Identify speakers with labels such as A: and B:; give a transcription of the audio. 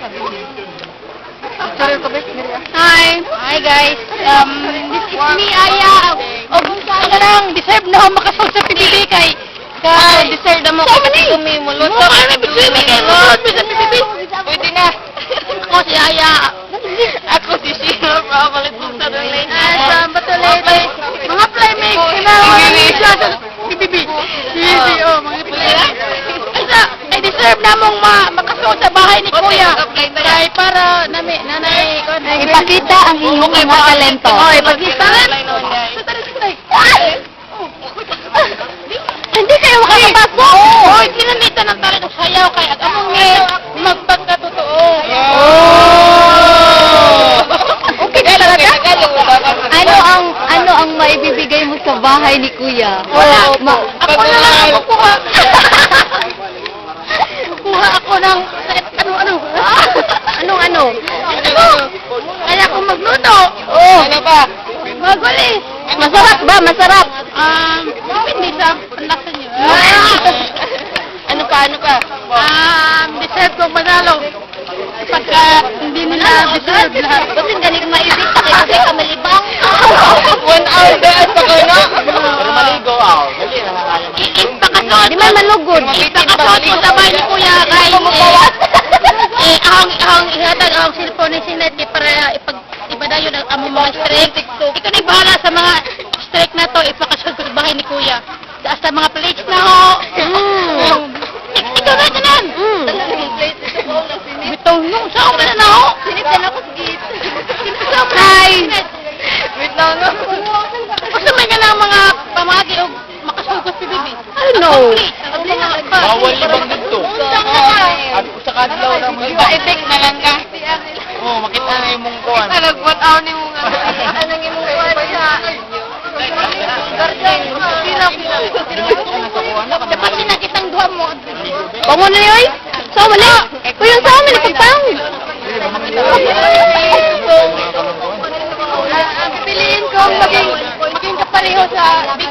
A: Hi! Hi guys! This is me, Aya! O kung saan na lang, deserve na ako makasal sa PBB kay...
B: Deserve na mo kasi tumimulot.
A: Ano PBB kay Lord? Sa PBB?
B: Pwede na.
A: Ako si Aya!
B: Ako si Sheila from Balitong sa Relation.
A: From Batulete! Mga playmates! Kailangan sa PBB! PBB, mga playmates! Ay, deserve na mong makasal sa bahay ni Kuya! Kaya para nanay...
C: Ipakita ang iyong mga talento.
A: Oh, ipakita rin!
C: Hindi kayo makakapasok!
A: Hoy, kinamita ng talent ng sayaw kaya among magpagkatotoo.
C: Okay ka talaga? Ano ang maibibigay mo sa bahay ni Kuya?
A: Wala. Ako na lang kukuha. Kukuha ako ng ano.
C: Anong-ano?
A: Kaya ako magluto.
B: Ano pa?
A: Magulis.
C: Masarap ba? Masarap?
A: Depende sa lasa niyo.
B: Ano pa?
A: Deserve kong manalo. Pagka hindi nila deserve lahat.
C: Kasi galing maibig kasi ka malibang.
B: 1 hour na at pag ano? Maligo ako. Dali na nakakaya mo.
A: Ipakasot.
C: Di man malugod.
A: Ipakasot ko sa bahay ni Kuya kay ahong ihatag ahong cellphone ni Sinet para ipadayon ang among mga strike. Ikaw na bahala sa mga strike na to. Ipakasot ko sa bahay ni Kuya. Sa mga plates na ho. Ikaw na kanan. Bitaw nung saan ka na ho.
C: Sinitan ako sa gate.
A: Hi.
B: Wait lang nga.
A: Basta may ka ng mga pamagi o makasugod si Bibi.
C: Ano?
B: Bawal libang dito. At sa kadlaw na mga iba.
A: Effect na lang ka.
B: Oo, makita na yung mong kuwan.
A: Nag 1 hour ni mong anong imong kuwan sa garden. Dapat sinakitang duha mo.
C: Bango na yoy? So, mali. Kuya, sa amin, ipagpang.
A: Piliin ko maging kapareho sa